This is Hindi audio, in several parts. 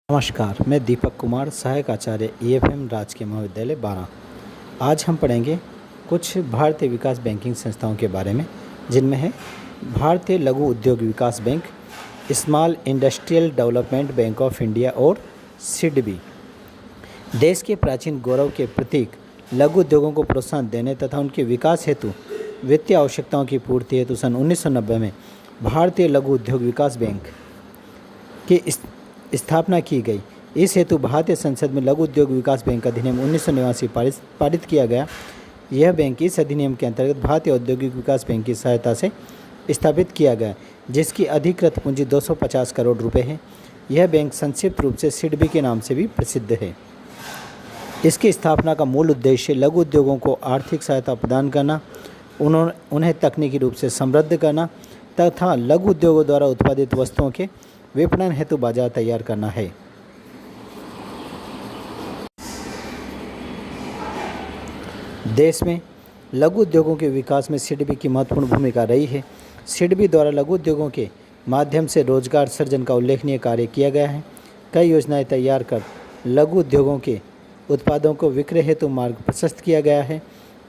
नमस्कार, मैं दीपक कुमार, सहायक आचार्य ईएफएम राजकीय महाविद्यालय बारां। आज हम पढ़ेंगे कुछ भारतीय विकास बैंकिंग संस्थाओं के बारे में, जिनमें है भारतीय लघु उद्योग विकास bank, small industrial development bank of India और सिडबी। देश के प्राचीन गौरव के प्रतीक लघु उद्योगों को प्रोत्साहन देने तथा उनके विकास हेतु वित्तीय आवश्यकताओं की पूर्ति हेतु सन 1990 में भारतीय लघु उद्योग विकास बैंक की स्थापना की गई। इस हेतु भारतीय संसद में लघु उद्योग विकास बैंक अधिनियम 1989 पारित किया गया। यह बैंक इस अधिनियम के अंतर्गत भारतीय औद्योगिक विकास बैंक की सहायता से स्थापित किया गया, जिसकी अधिकृत पूंजी 250 करोड़ रुपए है। यह बैंक संक्षिप्त रूप से सिडबी के नाम से भी प्रसिद्ध है। इसकी स्थापना का मूल उद्देश्य लघु उद्योगों को आर्थिक सहायता प्रदान करना, उन्हें तकनीकी रूप से समृद्ध करना तथा लघु उद्योगों द्वारा उत्पादित वस्तुओं के विपणन हेतु बाजार तैयार करना है। देश में लघु उद्योगों के विकास में सिडबी की महत्वपूर्ण भूमिका रही है। सिडबी द्वारा लघु उद्योगों के माध्यम से रोजगार सृजन का उल्लेखनीय कार्य किया गया है। कई योजनाएं तैयार कर लघु उद्योगों के उत्पादों को विक्रय हेतु मार्ग प्रशस्त किया गया है।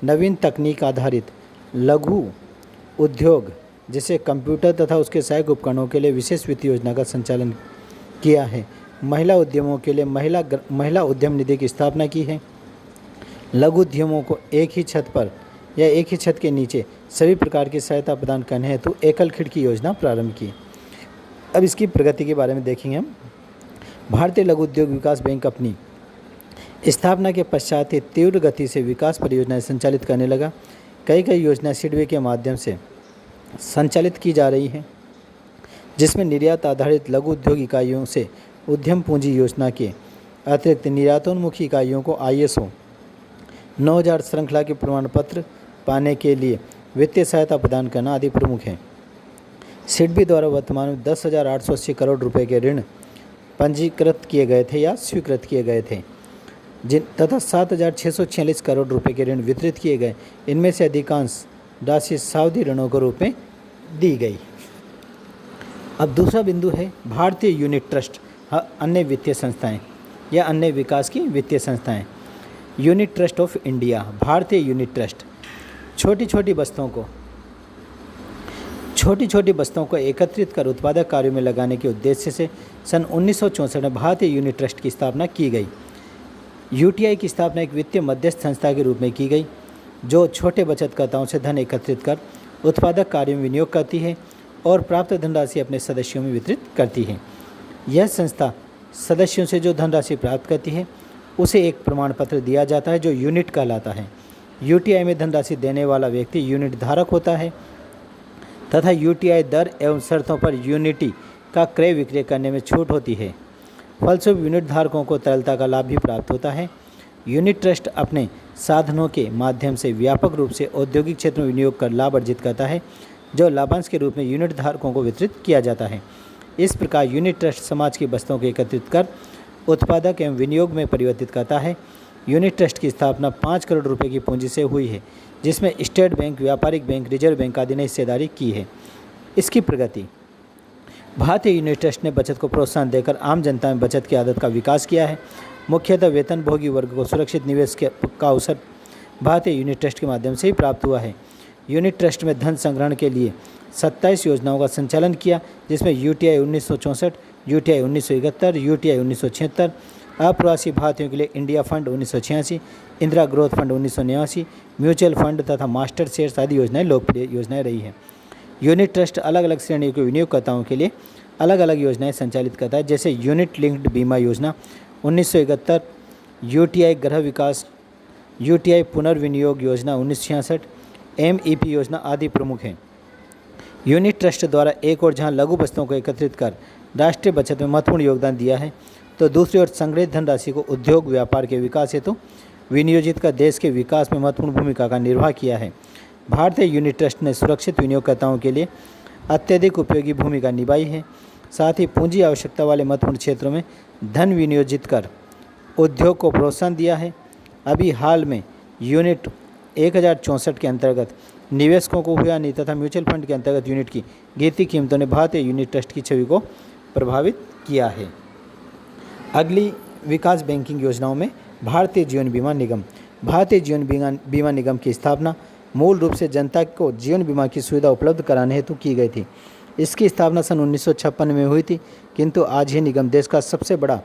नवीन तकनीक आधारित लघु उद्योग जिसे कंप्यूटर तथा उसके सहायक उपकरणों के लिए विशेष वित्त योजना का संचालन किया है। महिला उद्यमों के लिए महिला उद्यम निधि की स्थापना की है। लघु उद्यमों को एक ही छत पर या एक ही छत के नीचे सभी प्रकार की सहायता प्रदान करने हेतु एकल खिड़की योजना प्रारंभ की। अब इसकी प्रगति के बारे में देखेंगे हम। भारतीय लघु उद्योग विकास बैंक अपनी स्थापना के पश्चात ही तीव्र गति से विकास परियोजनाएं संचालित करने लगा। कई योजनाएं सिडबी के माध्यम से संचालित की जा रही हैं, जिसमें निर्यात आधारित लघु उद्योग इकाइयों से उद्यम पूंजी योजना के अतिरिक्त निर्यातोन्मुखी इकाइयों को ISO 9000 श्रृंखला के प्रमाण पत्र पाने के लिए वित्तीय सहायता प्रदान करना आदि प्रमुख हैं। सिडबी द्वारा वर्तमान में 10,880 करोड़ रुपए के ऋण पंजीकृत किए गए थे या स्वीकृत किए गए थे, तथा 7,646 करोड़ रुपए के ऋण वितरित किए गए। इनमें से अधिकांश राशि सावधि ऋणों के रूप में दी गई। अब दूसरा बिंदु है भारतीय यूनिट ट्रस्ट, अन्य वित्तीय संस्थाएं या अन्य विकास की वित्तीय संस्थाएं। यूनिट ट्रस्ट ऑफ इंडिया, भारतीय यूनिट ट्रस्ट छोटी छोटी बस्तों को एकत्रित कर उत्पादक कार्यों में लगाने के उद्देश्य से सन 1964 में भारतीय यूनिट ट्रस्ट की स्थापना की गई। UTI की स्थापना एक वित्तीय मध्यस्थ संस्था के रूप में की गई, जो छोटे बचतकर्ताओं से धन एकत्रित कर उत्पादक कार्यों में विनियोग करती है और प्राप्त धनराशि अपने सदस्यों में वितरित करती है। यह संस्था सदस्यों से जो धनराशि प्राप्त करती है उसे एक प्रमाण पत्र दिया जाता है, जो यूनिट कहलाता है। UTI में धनराशि देने वाला व्यक्ति यूनिट धारक होता है तथा UTI दर एवं शर्तों पर यूनिटी का क्रय विक्रय करने में छूट होती है। फलस्वरूप यूनिट धारकों को तरलता का लाभ भी प्राप्त होता है। यूनिट ट्रस्ट अपने साधनों के माध्यम से व्यापक रूप से औद्योगिक क्षेत्र में विनियोग कर लाभ अर्जित करता है, जो लाभांश के रूप में यूनिट धारकों को वितरित किया जाता है। इस प्रकार यूनिट ट्रस्ट समाज की वस्तुओं को एकत्रित कर उत्पादक एवं विनियोग में परिवर्तित करता है। यूनिट ट्रस्ट की स्थापना 5 करोड़ रुपए की पूंजी से हुई है, जिसमें स्टेट बैंक, व्यापारिक बैंक, रिजर्व बैंक आदि ने हिस्सेदारी की है। इसकी प्रगति। भारतीय यूनिट ट्रस्ट ने बचत को प्रोत्साहन देकर आम जनता में बचत की आदत का विकास किया है। मुख्यतः वेतनभोगी वर्ग को सुरक्षित निवेश का अवसर भारतीय यूनिट ट्रस्ट के माध्यम से ही प्राप्त हुआ है। यूनिट ट्रस्ट में धन संग्रहण के लिए 27 योजनाओं का संचालन किया, जिसमें UTI 1964, UTI 1971, UTI 1976, अप्रवासी भारतीयों के लिए India fund 1986, Indira growth fund 1989, mutual fund तथा मास्टर शेयर्स आदि योजनाएं लोकप्रिय योजनाएं रही हैं। यूनिट ट्रस्ट अलग अलग श्रेणियों के विनियोगकर्ताओं के लिए अलग अलग योजनाएं संचालित करता है, जैसे यूनिट लिंक्ड बीमा योजना 1971, UTI गृह विकास, UTI पुनर्विनियोग योजना 1966, MEP योजना आदि प्रमुख हैं। यूनिट ट्रस्ट द्वारा एक और जहां लघु वस्तुओं को एकत्रित कर राष्ट्रीय बचत में महत्वपूर्ण योगदान दिया है, तो दूसरी ओर संग्रहित धनराशि को उद्योग व्यापार के विकास हेतु विनियोजित कर देश के विकास में महत्वपूर्ण भूमिका का निर्वाह किया है। भारतीय यूनिट ट्रस्ट ने सुरक्षित विनियोगकर्ताओं के लिए अत्यधिक उपयोगी भूमिका निभाई है। साथ ही पूंजी आवश्यकता वाले महत्वपूर्ण क्षेत्रों में धन विनियोजित कर उद्योग को प्रोत्साहन दिया है। अभी हाल में यूनिट 1064 के अंतर्गत निवेशकों को हुआ नहीं तथा म्यूचुअल फंड के अंतर्गत यूनिट की गिरती कीमतों ने भारतीय यूनिट ट्रस्ट की छवि को प्रभावित किया है। अगली विकास बैंकिंग योजनाओं में भारतीय जीवन बीमा निगम। भारतीय जीवन बीमा निगम की स्थापना मूल रूप से जनता को जीवन बीमा की सुविधा उपलब्ध कराने हेतु की गई थी। इसकी स्थापना सन 1956 में हुई थी, किंतु आज यह निगम देश का सबसे बड़ा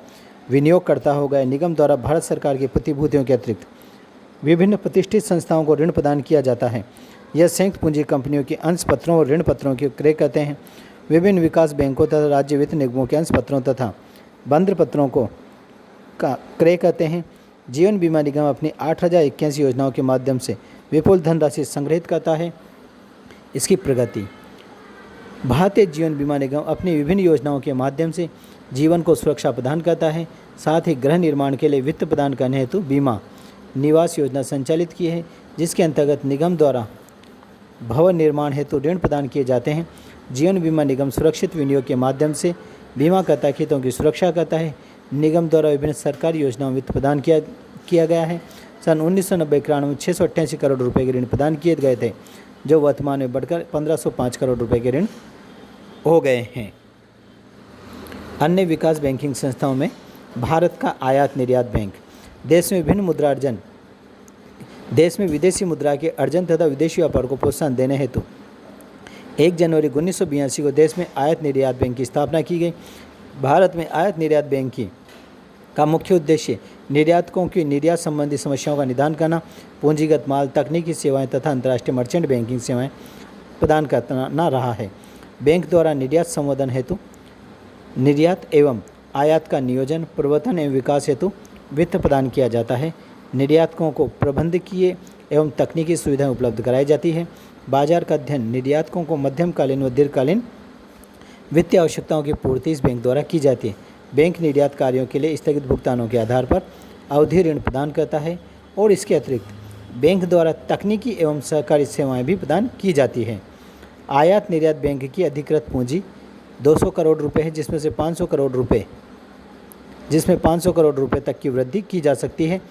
विनियोगकर्ता हो गया। निगम द्वारा भारत सरकार की प्रतिभूतियों के अतिरिक्त विभिन्न प्रतिष्ठित संस्थाओं को ऋण प्रदान किया जाता है। यह संयुक्त पूंजी कंपनियों के अंश पत्रों और ऋण पत्रों की क्रय करते हैं। विभिन्न विकास बैंकों तथा राज्य वित्त निगमों के अंश पत्रों तथा बंध पत्रों को क्रय करते हैं। जीवन बीमा निगम अपनी 8081 योजनाओं के माध्यम से विपुल धनराशि संग्रहित करता है। इसकी प्रगति। भारतीय जीवन बीमा निगम अपनी विभिन्न योजनाओं के माध्यम से जीवन को सुरक्षा प्रदान करता है। साथ ही गृह निर्माण के लिए वित्त प्रदान करने हेतु बीमा निवास योजना संचालित की है, जिसके अंतर्गत निगम द्वारा भवन निर्माण हेतु ऋण प्रदान किए जाते हैं। जीवन बीमा निगम सुरक्षित विनियोग के माध्यम से बीमाकर्ता हितों की सुरक्षा करता है। निगम द्वारा विभिन्न सरकारी योजनाओं में वित्त प्रदान किया गया है। सन 1990-91 में 688 करोड़ रुपए के ऋण प्रदान किए गए थे, जो वर्तमान में बढ़कर 1505 करोड़ रुपए के ऋण हो गए हैं। अन्य विकास बैंकिंग संस्थाओं में भारत का आयात निर्यात बैंक। देश में विदेशी मुद्रा के अर्जन तथा विदेशी व्यापार को प्रोत्साहन देने हेतु 1 जनवरी 1982 को देश में आयात निर्यात बैंक की स्थापना की गई। भारत में आयात निर्यात बैंक का मुख्य उद्देश्य निर्यातकों की निर्यात संबंधी समस्याओं का निदान करना, पूंजीगत माल, तकनीकी सेवाएं तथा अंतर्राष्ट्रीय मर्चेंट बैंकिंग सेवाएं प्रदान करना रहा है। बैंक द्वारा निर्यात संवर्धन हेतु निर्यात एवं आयात का नियोजन, प्रवर्तन एवं विकास हेतु वित्त प्रदान किया जाता है। निर्यातकों को प्रबंधकीय एवं तकनीकी सुविधाएं उपलब्ध कराई जाती है। बाजार का अध्ययन निर्यातकों को मध्यमकालीन व दीर्घकालीन वित्तीय आवश्यकताओं की पूर्ति इस बैंक द्वारा की जाती है। बैंक निर्यात कार्यों के लिए स्थगित भुगतानों के आधार पर अवधि ऋण प्रदान करता है और इसके अतिरिक्त बैंक द्वारा तकनीकी एवं सहकारी सेवाएं भी प्रदान की जाती है। आयात निर्यात बैंक की अधिकृत पूंजी 200 करोड़ रुपए है, जिसमें 500 करोड़ रुपए तक की वृद्धि की जा सकती है।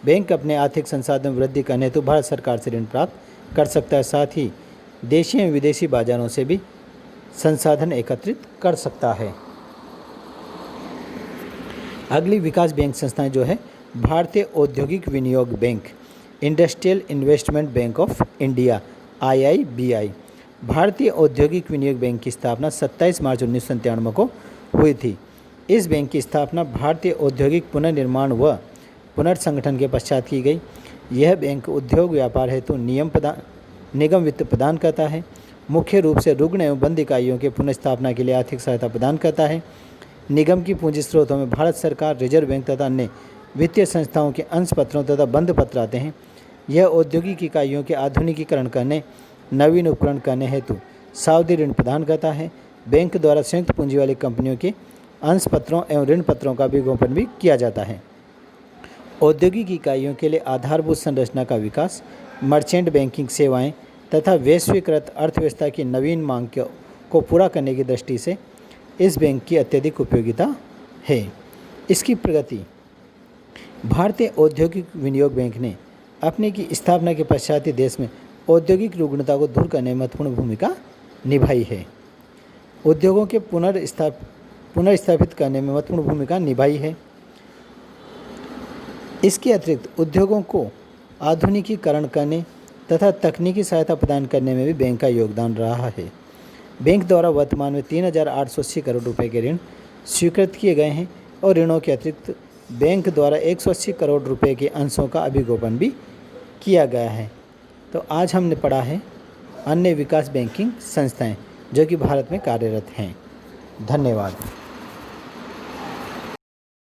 बैंक अपने आर्थिक संसाधन में वृद्धि करने हेतु भारत सरकार से ऋण प्राप्त कर सकता है। साथ ही देशी एवं विदेशी बाजारों से भी संसाधन एकत्रित कर सकता है। अगली विकास बैंक संस्थाएं जो है भारतीय औद्योगिक विनियोग bank, industrial investment bank of India IIBI। भारतीय औद्योगिक विनियोग बैंक की स्थापना 27 मार्च 1993 को हुई थी। इस बैंक की स्थापना भारतीय औद्योगिक पुनर्निर्माण व पुनर्संगठन के पश्चात की गई। यह बैंक उद्योग व्यापार हेतु निगम वित्त प्रदान करता है। मुख्य रूप से रुग्ण एवं बंद इकाइयों के पुनर्स्थापना के लिए आर्थिक सहायता प्रदान करता है। निगम की पूंजी स्रोतों में भारत सरकार, रिजर्व बैंक तथा अन्य वित्तीय संस्थाओं के अंश पत्रों तथा बंध पत्र आते हैं। यह औद्योगिक इकाइयों के आधुनिकीकरण करने, नवीन उपकरण करने हेतु सावधि ऋण प्रदान करता है। बैंक द्वारा संयुक्त पूंजी वाली कंपनियों के अंश पत्रों एवं ऋण पत्रों का विज्ञापन भी किया जाता है। औद्योगिक इकाइयों के लिए आधारभूत संरचना का विकास, मर्चेंट बैंकिंग सेवाएं तथा वैश्वीकृत अर्थव्यवस्था की नवीन मांग को पूरा करने की दृष्टि से इस बैंक की अत्यधिक उपयोगिता है। इसकी प्रगति। भारतीय औद्योगिक विनियोग बैंक ने अपने की स्थापना के पश्चात ही देश में औद्योगिक रुग्णता को दूर करने में महत्वपूर्ण भूमिका निभाई है। उद्योगों के पुनर्स्थापित करने में महत्वपूर्ण भूमिका निभाई है। इसके अतिरिक्त उद्योगों को आधुनिकीकरण करने तथा तकनीकी सहायता प्रदान करने में भी बैंक का योगदान रहा है। बैंक द्वारा वर्तमान में 3880 करोड़ रुपए के ऋण स्वीकृत किए गए हैं और ऋणों के अतिरिक्त बैंक द्वारा 180 करोड़ रुपए के अंशों का अभिगोपन भी किया गया है। तो आज हमने पढ़ा है अन्य विकास बैंकिंग संस्थाएं जो कि भारत में कार्यरत हैं। धन्यवाद।